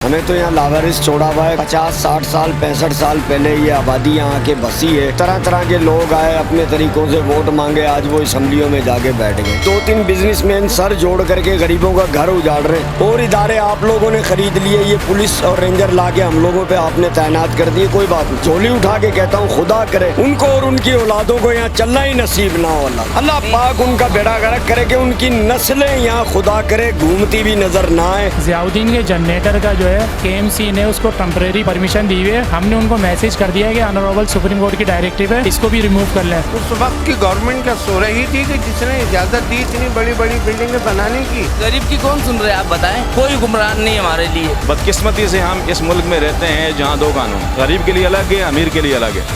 हमें तो यहाँ लावारिस छोड़ा हुआ है। 50-60 साल 65 साल पहले ये आबादी यहाँ के बसी है। तरह तरह के लोग आए, अपने तरीकों से वोट मांगे, आज वो असम्बलियों में जाके बैठ गए। 2-3 बिजनेसमैन सर जोड़ करके गरीबों का घर उजाड़ रहे हैं। और इदारे आप लोगों ने खरीद लिए, ये पुलिस और रेंजर ला के हम लोगों पे आपने तैनात कर दिए। कोई बात नहीं, झोली उठा के कहता हूँ खुदा करे उनको और उनकी औलादों को यहाँ चलना ही नसीब ना हो। अल्लाह पाक उनका बेड़ा गर्क करे कि उनकी नस्लें यहाँ खुदा करे घूमती भी नजर ना आए। ज़ियाउद्दीन के जनरेटर का जो है KMC ने उसको टेम्परेरी परमिशन दी हुई है। हमने उनको मैसेज कर दिया है कि ऑनरेबल सुप्रीम कोर्ट की डायरेक्टिव है, इसको भी रिमूव कर लें। उस वक्त की गवर्नमेंट क्या सो रही थी कि जिसने इजाजत दी इतनी बड़ी बड़ी बिल्डिंगें बनाने की? गरीब की कौन सुन रहे हैं, आप बताएं। कोई गुमराह नहीं हमारे लिए। बदकिस्मती से हम इस मुल्क में रहते हैं जहाँ दो कानून, गरीब के लिए अलग है, अमीर के लिए अलग है।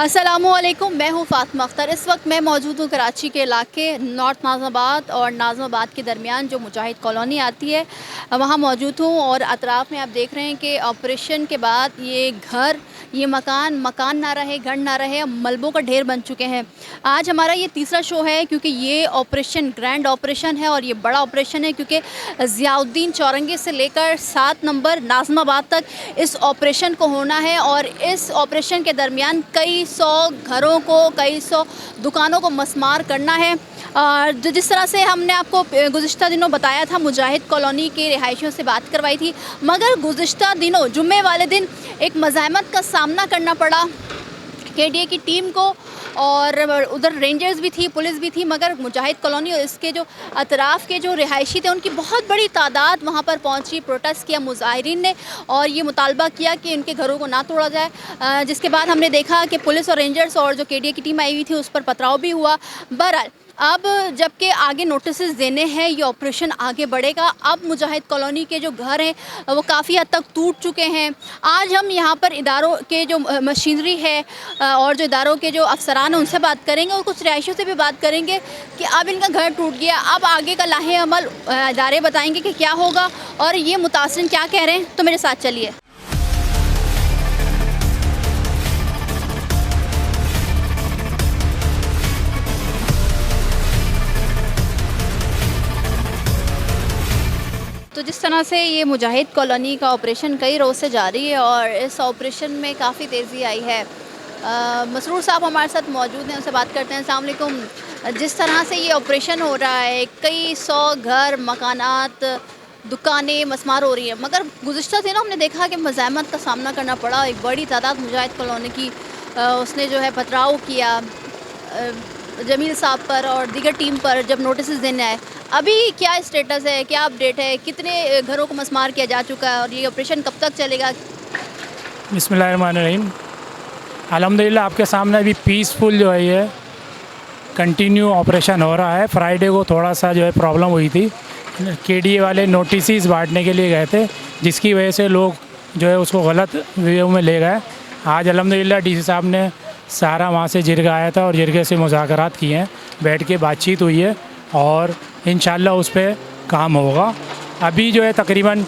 अस्सलामुअलैकुम, मैं हूँ फातिमा अख्तर। इस वक्त मैं मौजूद हूँ कराची के इलाके नॉर्थ नाज़िमाबाद और नाज़िमाबाद के दरमियान जो मुजाहिद कॉलोनी आती है, वहाँ मौजूद हूँ। और अतराफ़ में आप देख रहे हैं कि ऑपरेशन के बाद ये मकान ना रहे, घर ना रहे, मलबों का ढेर बन चुके हैं। आज हमारा ये तीसरा शो है क्योंकि ये ऑपरेशन ग्रैंड ऑपरेशन है और ये बड़ा ऑपरेशन है क्योंकि ज़ियाउद्दीन चौरंगी से लेकर 7 नंबर नाज़िमाबाद तक इस ऑपरेशन को होना है। और इस ऑपरेशन के दरमियान कई 100 घरों को, कई 100 दुकानों को मस्मार करना है। जिस तरह से हमने आपको गुज़िश्ता दिनों बताया था, मुजाहिद कॉलोनी के रिहायशियों से बात करवाई थी, मगर गुज़िश्ता दिनों जुम्मे वाले दिन एक मज़ाहमत का सामना करना पड़ा KDA की टीम को। और उधर रेंजर्स भी थी, पुलिस भी थी, मगर मुजाहिद कॉलोनी और इसके जो अतराफ़ के जो रिहायशी थे उनकी बहुत बड़ी तादाद वहाँ पर पहुँची। प्रोटेस्ट किया मुजाहिरीन ने और ये मुतालबा किया कि इनके घरों को ना तोड़ा जाए। जिसके बाद हमने देखा कि पुलिस और रेंजर्स और जो KDA की टीम आई हुई थी उस पर पथराव भी हुआ। बहरहाल अब जबकि आगे नोटिस देने हैं, ये ऑपरेशन आगे बढ़ेगा। अब मुजाहिद कॉलोनी के जो घर हैं वो काफ़ी हद तक टूट चुके हैं। आज हम यहाँ पर इदारों के जो मशीनरी है और जो इदारों के जो अफसरान हैं उनसे बात करेंगे और कुछ रिहायशियों से भी बात करेंगे कि अब इनका घर टूट गया, अब आगे का लाहे अमल इदारे बताएँगे कि क्या होगा और ये मुतासिर क्या कह रहे हैं। तो मेरे साथ चलिए। तो जिस तरह से ये मुजाहिद कॉलोनी का ऑपरेशन कई रोज़ से जारी है और इस ऑपरेशन में काफ़ी तेज़ी आई है। मसरूर साहब हमारे साथ मौजूद हैं, उनसे बात करते हैं। अस्सलाम वालेकुम। जिस तरह से ये ऑपरेशन हो रहा है, कई 100 घर, मकानात, दुकानें मस्मार हो रही है, मगर गुज़िश्ता दिनों हमने देखा कि मज़ाहमत का सामना करना पड़ा। एक बड़ी तादाद मुजाहिद कॉलोनी की उसने जो है पथराव किया जमील साहब पर और दीगर टीम पर जब नोटिस देने आए। अभी क्या स्टेटस है, क्या अपडेट है, कितने घरों को मस्मार किया जा चुका है और ये ऑपरेशन कब तक चलेगा? बिस्मिल्लाहिर्रहमानिर्रहीम। अल्हम्दुलिल्लाह आपके सामने अभी पीसफुल जो है ये कंटिन्यू ऑपरेशन हो रहा है। फ्राइडे को थोड़ा सा जो है प्रॉब्लम हुई थी, KDA वाले नोटिस बांटने के लिए गए थे जिसकी वजह से लोग जो है उसको गलत व्यू में ले गए। आज अल्हम्दुलिल्लाह DC साहब ने सारा वहाँ से जिरगा आया था और जिरगे से मुज़ाकरात किए हैं, बैठ के बातचीत हुई है और इंशाल्लाह उस पर काम होगा। अभी जो है तकरीबन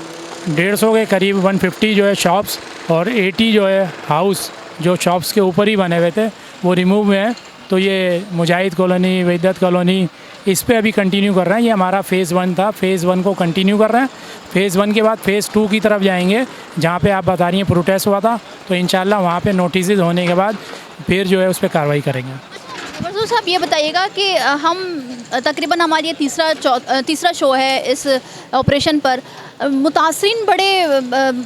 150 के करीब 150 जो है शॉप्स और 80 जो है हाउस जो शॉप्स के ऊपर ही बने हुए थे वो रिमूव हुए हैं। तो ये मुजाहिद कॉलोनी, वहीदत कॉलोनी, इस पे अभी कंटिन्यू कर रहे हैं। ये हमारा फ़ेज़ 1 था, फ़ेज़ 1 को कंटिन्यू कर रहे हैं। फ़ेज़ 1 के बाद फ़ेज़ 2 की तरफ जाएंगे जहाँ पे आप बता रही हैं प्रोटेस्ट हुआ था, तो इंशाल्लाह वहाँ पे नोटिस होने के बाद फिर जो है उस पर कार्रवाई करेंगे। मसूद साहब ये बताइएगा कि हम तकरीबन हमारी ये तीसरा शो है इस ऑपरेशन पर। मुतासिरीन बड़े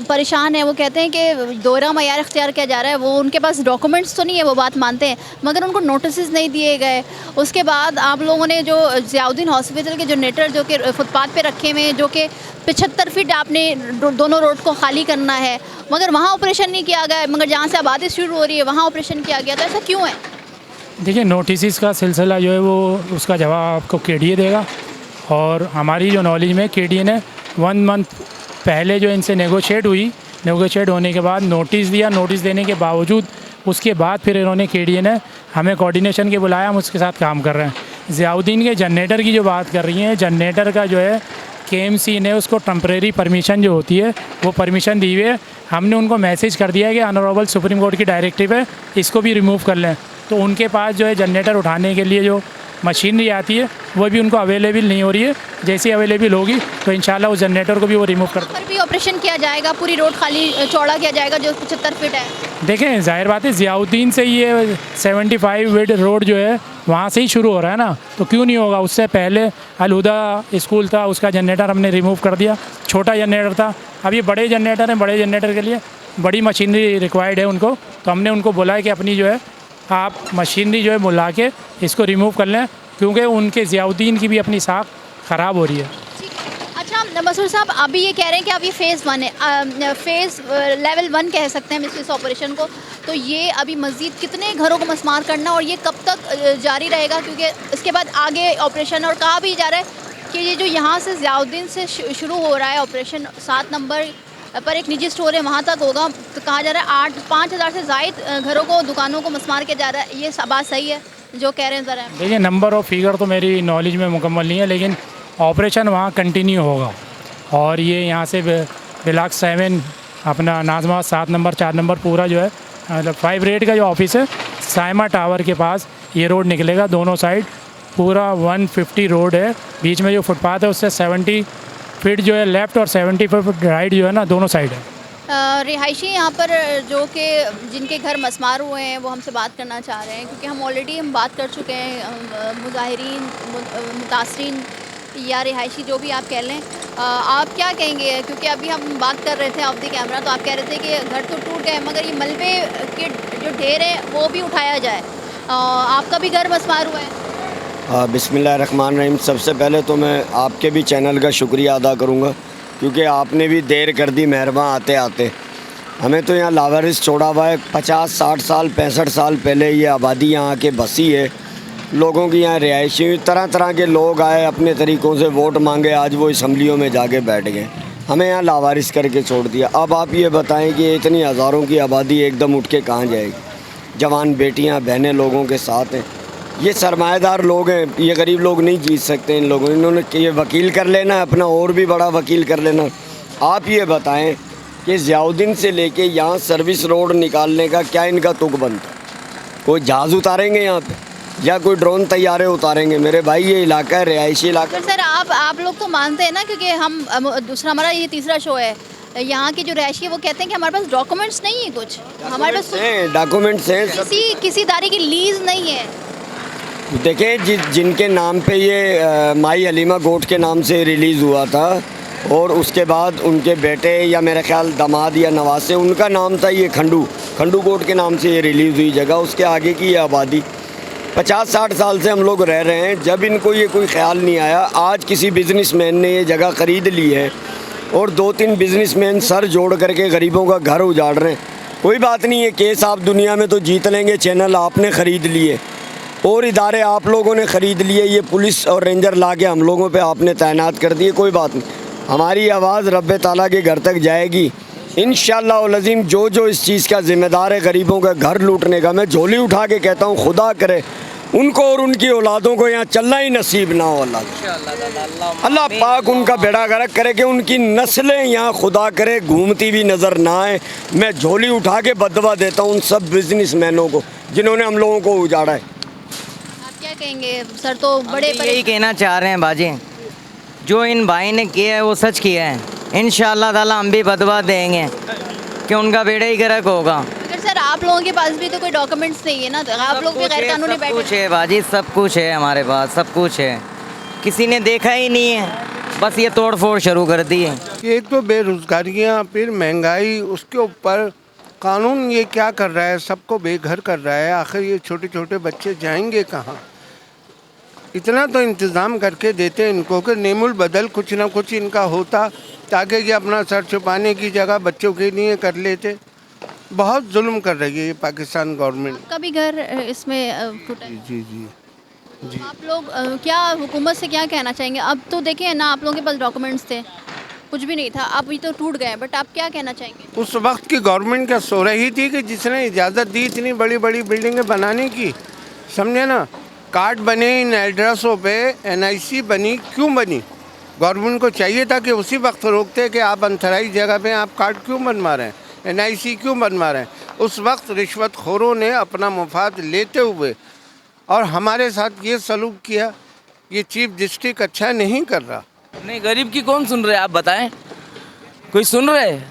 परेशान हैं, वो कहते हैं कि दोहरा मयार इख्तियार किया जा रहा है। वो उनके पास डॉक्यूमेंट्स तो नहीं है, वो बात मानते हैं, मगर उनको नोटिस नहीं दिए गए। उसके बाद आप लोगों ने जो ज़ियाउद्दीन हॉस्पिटल के जनरेटर जो कि फुटपाथ पे रखे हुए हैं, जो कि 75 फीट आपने दोनों रोड को खाली करना है, मगर वहाँ ऑपरेशन नहीं किया गया, मगर जहाँ से आबादी शुरू हो रही है वहाँ ऑपरेशन किया गया। तो ऐसा क्यों है? देखिए, नोटिस का सिलसिला जो है वो उसका जवाब आपको KDA देगा और हमारी जो नॉलेज में KDA ने 1 मंथ पहले जो इनसे नेगोशिएट होने के बाद नोटिस दिया। नोटिस देने के बावजूद उसके बाद फिर इन्होंने KDA ने हमें कोऑर्डिनेशन के बुलाया, हम उसके साथ काम कर रहे हैं। ज़ियाउद्दीन के जनरेटर की जो बात कर रही हैं, जनरेटर का जो है KMC ने उसको टेम्परेरी परमिशन जो होती है वो परमिशन दी हुई है। हमने उनको मैसेज कर दिया है कि ऑनरेबल सुप्रीम कोर्ट की डायरेक्टिव है, इसको भी रिमूव कर लें। तो उनके पास जो है जनरेटर उठाने के लिए जो मशीनरी आती है वो भी उनको अवेलेबल नहीं हो रही है। जैसी अवेलेबल होगी तो इंशाल्लाह उस जनरेटर को भी वो रिमूव कर पर भी ऑपरेशन किया जाएगा, पूरी रोड खाली चौड़ा किया जाएगा जो 75 फीट है। देखें, जाहिर बात है ज़ियाउद्दीन से ये 75 विड रोड जो है वहाँ से ही शुरू हो रहा है ना, तो क्यों नहीं होगा। उससे पहले अलहुदा स्कूल था, उसका जनरेटर हमने रिमूव कर दिया, छोटा जनरेटर था। अब ये बड़े जनरेटर हैं, बड़े जनरेटर के लिए बड़ी मशीनरी रिक्वायर्ड है उनको, तो हमने उनको बोला है कि अपनी जो है आप मशीनरी जो है बुला के इसको रिमूव कर लें, क्योंकि उनके ज़ियाउद्दीन की भी अपनी साख ख़राब हो रही है। अच्छा मसूद साहब, अभी ये कह रहे हैं कि अब ये फ़ेज़ 1 है, फ़ेज़ लेवल 1 कह सकते हैं इस ऑपरेशन को, तो ये अभी मज़ीद कितने घरों को मस्मार करना और ये कब तक जारी रहेगा, क्योंकि इसके बाद आगे ऑपरेशन, और कहा भी जा रहा है कि ये जो यहाँ से ज़ियाउद्दीन से शुरू हो रहा है ऑपरेशन 7 नंबर पर एक निजी स्टोर है वहाँ तक होगा, तो कहा जा रहा है 5,000 से ज़ायद घरों को, दुकानों को मस्मार किया जा रहा है। ये बात सही है जो कह रहे हैं ज़रा? देखिए, नंबर और फिगर तो मेरी नॉलेज में मुकम्मल नहीं है, लेकिन ऑपरेशन वहाँ कंटिन्यू होगा। और ये यहाँ से ब्लॉक 7 अपना नाजमा 7 नंबर 4 नंबर पूरा जो है मतलब 5 रेट का जो ऑफिस है साइमा टावर के पास ये रोड निकलेगा, दोनों साइड पूरा 150 रोड है, बीच में जो फुटपाथ है उससे 70 फीट जो है लेफ़्ट और 70 फीट राइट जो है ना, दोनों साइड है। रिहायशी यहाँ पर जो कि जिनके घर मस्मार हुए हैं वो हमसे बात करना चाह रहे हैं, क्योंकि हम ऑलरेडी बात कर चुके हैं मुजाहिरीन, मुतासरीन या रिहायशी जो भी आप कह लें। आप क्या कहेंगे, क्योंकि अभी हम बात कर रहे थे ऑफ द कैमरा, तो आप कह रहे थे कि घर तो टूट गए मगर ये मलबे के जो ढेर हैं वो भी उठाया जाए। आपका भी घर मस्मार हुआ है? बिस्मिल्लाहिर्रहमानिर्रहीम। सबसे पहले तो मैं आपके भी चैनल का शुक्रिया अदा करूँगा, क्योंकि आपने भी देर कर दी मेहरबान आते आते। हमें तो यहाँ लावारिस छोड़ा हुआ है, 50-60 साल 65 साल पहले ये आबादी यहाँ के बसी है, लोगों की यहाँ रिहायशी हुई, तरह तरह के लोग आए अपने तरीक़ों से वोट मांगे, आज वो असम्बलियों में जाके बैठ गए, हमें यहाँ लावारिस करके छोड़ दिया। अब आप ये बताएं कि इतनी हज़ारों की आबादी एकदम उठ के कहाँ जाएगी। जवान बेटियाँ बहनें लोगों के साथ हैं, ये सरमाएदार लोग हैं, ये गरीब लोग नहीं जीत सकते। इन लोगों इन्होंने ये वकील कर लेना, अपना और भी बड़ा वकील कर लेना। आप ये बताएं कि ज़ियाउद्दीन से लेके यहाँ सर्विस रोड निकालने का क्या इनका तुक बनता है? कोई जहाज़ उतारेंगे यहाँ पे या कोई ड्रोन तैयारे उतारेंगे? मेरे भाई ये इलाका है रिहायशी इलाका। सर आप लोग तो मानते हैं ना, क्योंकि हम दूसरा हमारा ये तीसरा शो है, यहाँ की जो रिहायशी है वो कहते हैं कि हमारे पास डॉक्यूमेंट्स नहीं है, कुछ हमारे पास डॉक्यूमेंट्स हैं, किसी इदारे की लीज नहीं है। देखें, जिनके नाम पे ये माई हलीमा गोट के नाम से रिलीज़ हुआ था और उसके बाद उनके बेटे या मेरा ख्याल दामाद या नवासे, उनका नाम था ये खंडू गोट के नाम से ये रिलीज़ हुई जगह। उसके आगे की ये आबादी 50-60 साल से हम लोग रह रहे हैं, जब इनको ये कोई ख्याल नहीं आया। आज किसी बिजनेसमैन ने ये जगह ख़रीद ली है और 2-3 बिजनेसमैन सर जोड़ करके गरीबों का घर उजाड़ रहे हैं। कोई बात नहीं है, केस आप दुनिया में तो जीत लेंगे, चैनल आपने ख़रीद लिए और इदारे आप लोगों ने ख़रीद लिए, ये पुलिस और रेंजर ला के हम लोगों पे आपने तैनात कर दिए। कोई बात नहीं, हमारी आवाज़ रब्बे ताला के घर तक जाएगी इंशाअल्लाह उल अज़ीम। जो इस चीज़ का ज़िम्मेदार है गरीबों का घर लूटने का, मैं झोली उठा के कहता हूँ खुदा करे उनको और उनकी औलादों को यहाँ चलना ही नसीब ना हो। अल्लाह पाक उनका बेड़ा गर्क करे कि उनकी नस्लें यहाँ खुदा करे घूमती भी नज़र ना आए। मैं झोली उठा के बदवा देता हूँ उन सब बिजनेसमैनों को जिन्होंने हम लोगों को उजाड़ा है। क्या कहेंगे सर? तो बड़े यही कहना चाह रहे हैं बाजी, जो इन भाई ने किया है वो सच किया है। इंशाअल्लाह ताला हम भी बदवा देंगे कि उनका बेड़ा ही गर्क होगा। अगर सर आप लोगों के पास भी तो कोई डॉक्यूमेंट्स नहीं है ना, तो आप लोग भी गैर कानूनी बैठे। कुछ है बाजी, सब कुछ है हमारे पास, सब कुछ है, किसी ने देखा ही नहीं है, बस ये तोड़ फोड़ शुरू कर दी है। एक तो बेरोजगारियाँ, फिर महंगाई, उसके ऊपर कानून ये क्या कर रहा है, सबको बेघर कर रहा है। आखिर ये छोटे छोटे बच्चे जाएंगे कहाँ? इतना तो इंतज़ाम करके देते इनको कि नेमुल बदल कुछ ना कुछ इनका होता, ताकि ये अपना सर छुपाने की जगह बच्चों के लिए कर लेते। बहुत जुल्म कर रही है ये पाकिस्तान गवर्नमेंट। आपका भी घर इसमें टूटा है? जी जी जी। आप लोग क्या हुकूमत से क्या कहना चाहेंगे? अब तो देखें ना, आप लोगों के पास डॉक्यूमेंट्स थे, कुछ भी नहीं था, अब ये तो टूट गए, बट आप क्या कहना चाहेंगे? उस वक्त की गवर्नमेंट क्या सो रही थी कि जिसने इजाज़त दी इतनी बड़ी बड़ी बिल्डिंगें बनाने की? समझे ना, कार्ड बने इन एड्रेसों पे, NIC बनी, क्यों बनी? गवर्नमेंट को चाहिए था कि उसी वक्त रोकते कि आप अंतराई जगह पे आप कार्ड क्यों बनवा रहे हैं, NIC क्यों बनवा रहे हैं। उस वक्त रिश्वतखोरों ने अपना मुफाद लेते हुए और हमारे साथ ये सलूक किया। ये चीफ डिस्ट्रिक्ट अच्छा नहीं कर रहा। नहीं, गरीब की कौन सुन रहे हैं आप बताएं? कोई सुन रहे है?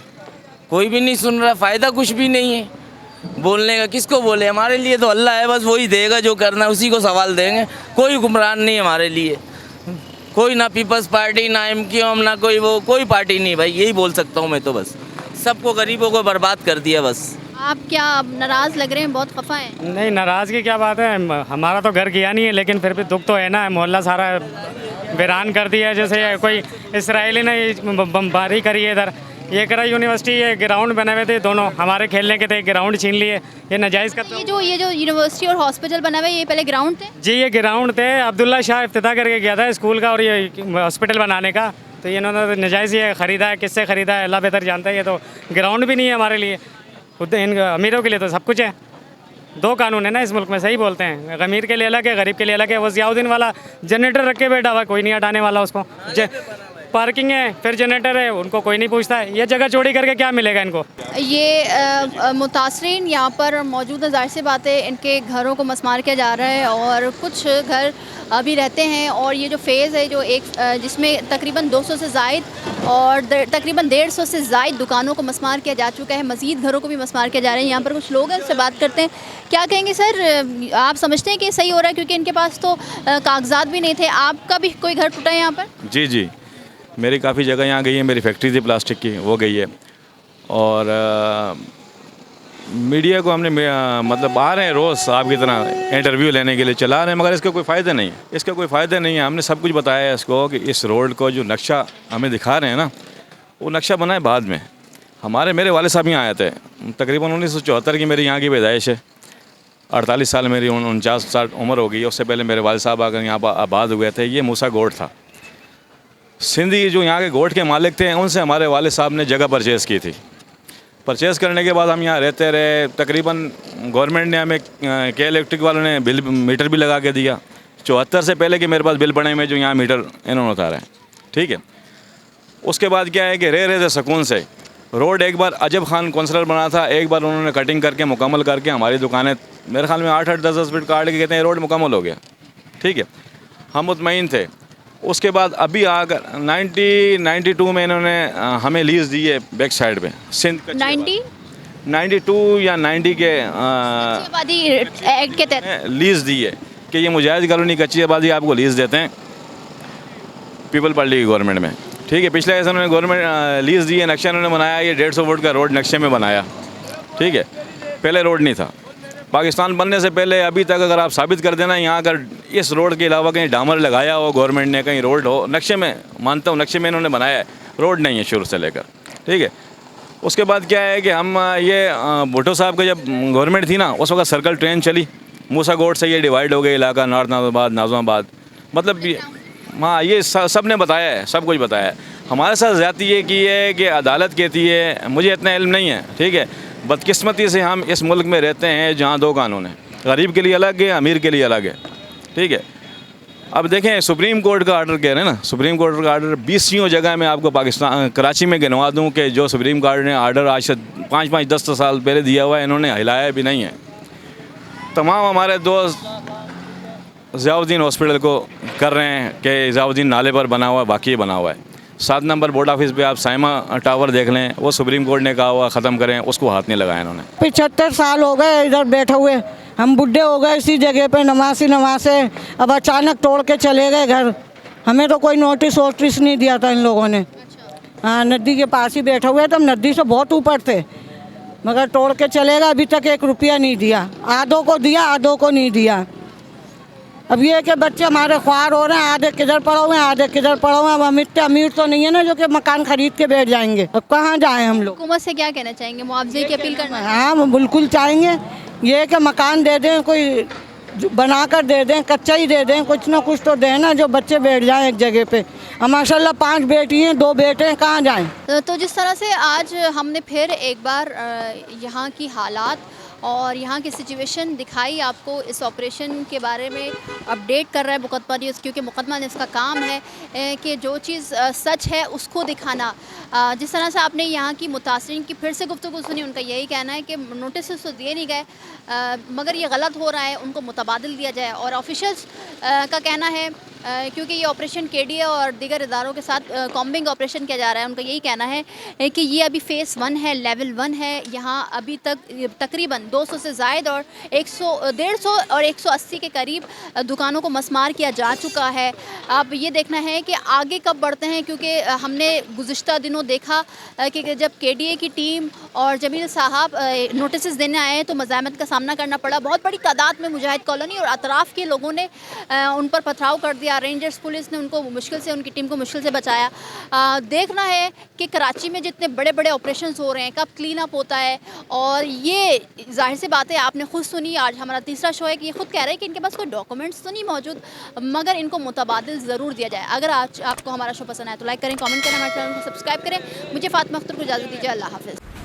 कोई भी नहीं सुन रहा। फ़ायदा कुछ भी नहीं है बोलने का। किसको बोले? हमारे लिए तो अल्लाह है, बस वही देगा जो करना है, उसी को सवाल देंगे। कोई गुमरान नहीं हमारे लिए, कोई ना पीपल्स पार्टी, ना MQM, ना कोई वो, कोई पार्टी नहीं भाई। यही बोल सकता हूँ मैं तो। बस सबको, गरीबों को बर्बाद कर दिया बस। आप क्या नाराज़ लग रहे हैं, बहुत खफा हैं? नहीं, नाराज़ की क्या बात है, हमारा तो घर गया नहीं है, लेकिन फिर भी दुख तो है ना। मोहल्ला सारा वीरान कर दिया है। जैसे कोई इसराइली ने बमबारी करी है इधर। ये करा यूनिवर्सिटी, ये ग्राउंड बने हुए थे दोनों, हमारे खेलने के थे, ग्राउंड छीन लिए। ये नाजायज़ का। ये जो यूनिवर्सिटी और हॉस्पिटल बना हुआ है, ये पहले ग्राउंड थे? जी, ये ग्राउंड थे। अब्दुल्ला शाह इफ्तिताह करके गया था स्कूल का और ये हॉस्पिटल बनाने का। तो ये इन्होंने तो नाजायज़ ये ख़रीदा है। किससे ख़रीदा है अल्लाह बेहतर जानता है। ये तो ग्राउंड भी नहीं है हमारे लिए। खुद इन अमीरों के लिए तो सब कुछ है। दो कानून है ना इस मुल्क में, सही बोलते हैं। अमीर के लिए अलग है, गरीब के लिए अलग है। वो ज़ियाउद्दीन वाला जनरेटर रख के बैठा हुआ, कोई नहीं हटाने वाला उसको। पार्किंग है, फिर जनरेटर है, उनको कोई नहीं पूछता है। ये जगह चोरी करके क्या मिलेगा इनको? ये मुतासरीन यहाँ पर मौजूद है। ज़ाहिर सी बात है, इनके घरों को मसमार किया जा रहा है और कुछ घर अभी रहते हैं। और ये जो फेज़ है, जो एक जिसमें तकरीबन 200 से ज़ायद और तकरीबन 150 से ज़ायद दुकानों को मसमार किया जा चुका है। मज़ीद घरों को भी मसमार किया जा रहा है। यहाँ पर कुछ लोग हैं, उनसे बात करते हैं। क्या कहेंगे सर, आप समझते हैं कि सही हो रहा है? क्योंकि इनके पास तो कागजात भी नहीं थे। आपका भी कोई घर टूटा है यहाँ पर? जी जी, मेरी काफ़ी जगह यहाँ गई है। मेरी फैक्ट्री थी प्लास्टिक की, वो गई है। और मीडिया को हमने मतलब आ रहे हैं रोज़ आपकी तरह इंटरव्यू लेने के लिए, चला रहे हैं, मगर इसका कोई फ़ायदा नहीं है। इसका कोई फ़ायदा नहीं है। हमने सब कुछ बताया है इसको कि इस रोड को जो नक्शा हमें दिखा रहे हैं ना, वो नक्शा बना है बाद में। मेरे वाले साहब यहाँ आए थे तकरीबन 1974 की मेरी यहाँ की पैदाइश है। 48 साल मेरी 49 साल उम्र हो गई है। उससे पहले मेरे वाले साहब आकर यहाँ पर आबाद हुए थे। ये मूसा गोट था। सिंधी जो यहाँ के गोट के मालिक थे, उनसे हमारे वाले साहब ने जगह परचेज़ की थी। परचेज़ करने के बाद हम यहाँ रहते रहे। तकरीबन गवर्नमेंट ने हमें के इलेक्ट्रिक वालों ने बिल मीटर भी लगा के दिया 74 से पहले कि मेरे पास बिल बने में जो यहाँ मीटर इन्होंने उतारा है। ठीक है। उसके बाद क्या है कि रह थे सुकून से। रोड एक बार अजब खान काउंसलर बना था, एक बार उन्होंने कटिंग करके मुकम्मल करके हमारी दुकानें मेरे ख्याल में 8-8, 10-10 फीट काट के कहते हैं रोड मुकम्मल हो गया। ठीक है, हम मुतमईन थे। उसके बाद अभी आकर 92 में इन्होंने हमें लीज़ दी है बैक साइड पे सिंध 92 या 90 के एक्ट के तहत लीज़ दी है कि ये मुजाहिद कॉलोनी कच्ची आबादी आपको लीज़ देते हैं पीपल पार्टी की गवर्नमेंट में। ठीक है, पिछले ऐसा उन्होंने गवर्नमेंट लीज़ दी है। नक्शा उन्होंने बनाया, ये 150 फुट का रोड नक्शे में बनाया। ठीक है, पहले रोड नहीं था। पाकिस्तान बनने से पहले अभी तक अगर आप साबित कर देना यहाँ अगर इस रोड के अलावा कहीं डामर लगाया हो गवर्नमेंट ने, कहीं रोड हो, नक्शे में मानता हूँ नक्शे में इन्होंने बनाया है, रोड नहीं है शुरू से लेकर। ठीक है, उसके बाद क्या है कि हम ये भुट्टो साहब का जब गवर्नमेंट थी ना, उस वक्त सर्कल ट्रेन चली मूसा गोट से, ये डिवाइड हो गया इलाका नॉर्थ नाज़िमाबाद, नाज़िमाबाद। मतलब हाँ, ये सब ने बताया है, सब कुछ बताया है। हमारे साथ ज़्यादती ये की है कि अदालत कहती है, मुझे इतना इल्म नहीं है। ठीक है, बदकिस्मती से हम इस मुल्क में रहते हैं जहाँ दो कानून हैं, गरीब के लिए अलग है, अमीर के लिए अलग है। ठीक है, अब देखें सुप्रीम कोर्ट का आर्डर कह रहे हैं ना, सुप्रीम कोर्ट का आर्डर 20 जगह में आपको पाकिस्तान कराची में गिनवा दूँ कि जो सुप्रीम कोर्ट ने आर्डर आज से 5-10 साल पहले दिया हुआ है, इन्होंने हिलाया भी नहीं है। तमाम हमारे दोस्त ज़ियाउद्दीन हॉस्पिटल को कर रहे हैं कि ज़ियाउद्दीन नाले पर बना हुआ है, बाकी बना हुआ है। 7 नंबर बोर्ड ऑफिस पे आप साइमा टावर देख लें, वो सुप्रीम कोर्ट ने कहा हुआ ख़त्म करें, उसको हाथ नहीं लगाया इन्होंने। 75 साल हो गए इधर बैठे हुए, हम बुढ़े हो गए इसी जगह पे नमाज़े। अब अचानक तोड़ के चले गए घर। हमें तो कोई नोटिस वोटिस नहीं दिया था इन लोगों ने। हाँ, नदी के पास ही बैठे हुए थे, हम नदी से बहुत ऊपर थे, मगर तोड़ के चले गए। अभी तक 1 रुपया नहीं दिया, आधों को दिया, आधों को नहीं दिया। अब ये कि बच्चे हमारे ख्वार हो रहे हैं, आधे किधर पड़े हुए हैं, आधे किधर पड़े हुए हैं। अब हम इतने अमीर तो नहीं है ना जो कि मकान खरीद के बैठ जाएंगे। अब कहाँ जाएं हम लोग? हुकूमत से क्या कहना चाहेंगे? मुआवजे की अपील करना? हाँ, बिल्कुल चाहेंगे ये कि मकान दे दें, कोई बना कर दे दें, कच्चा ही दे दें, कुछ ना कुछ तो दें ना, जो बच्चे बैठ जाएं एक जगह पे। अब माशाल्लाह 5 बेटी हैं, 2 बेटे हैं, कहाँ जाएं? तो जिस तरह से आज हमने फिर एक बार यहाँ की हालात और यहाँ की सिचुएशन दिखाई आपको, इस ऑपरेशन के बारे में अपडेट कर रहा है मुकदमा न्यूज़, क्योंकि मुकदमा न्यूज़ का काम है कि जो चीज़ सच है उसको दिखाना। जिस तरह से आपने यहाँ की मुतासरीन की फिर से गुफ्तगू सुनी, उनका यही कहना है कि नोटिस तो दिए नहीं गए मगर ये गलत हो रहा है, उनको मुतबादिल दिया जाए। और ऑफिशियल्स का कहना है क्योंकि ये ऑपरेशन केडीए और दीगर इदारों के साथ कॉम्बिंग ऑपरेशन किया जा रहा है, उनका यही कहना है कि ये अभी फ़ेज़ 1 है, लेवल 1 है। यहाँ अभी तक तकरीबन 200 से ज़ायद और 150 और 180 के करीब दुकानों को मसमार किया जा चुका है। अब ये देखना है कि आगे कब बढ़ते हैं, क्योंकि हमने गुज़िश्ता दिनों देखा कि जब केडीए की टीम और जमील साहब नोटिस देने आए तो मज़ाहमत का सामना करना पड़ा। बहुत बड़ी तादाद में मुजाहिद कॉलोनी और अतराफ़ के लोगों ने उन पर पथराव कर दिया। रेंजर्स पुलिस ने उनको मुश्किल से, उनकी टीम को मुश्किल से बचाया। देखना है कि कराची में जितने बड़े बड़े ऑपरेशंस हो रहे हैं कब क्लीन अप होता है। और ये जाहिर सी बात है, आपने खुद सुनी, आज हमारा तीसरा शो है कि ये खुद कह रहे हैं कि इनके पास कोई डॉक्यूमेंट्स तो नहीं मौजूद, मगर इनको मुतबादिल ज़रूर दिया जाए। अगर आज आपको हमारा शो पसंद आए तो लाइक करें, कमेंट करें, हमारे चैनल को सब्सक्राइब करें। मुझे फातिमा अख्तर को इजाज़त दीजिए। अल्लाह हाफ़िज़।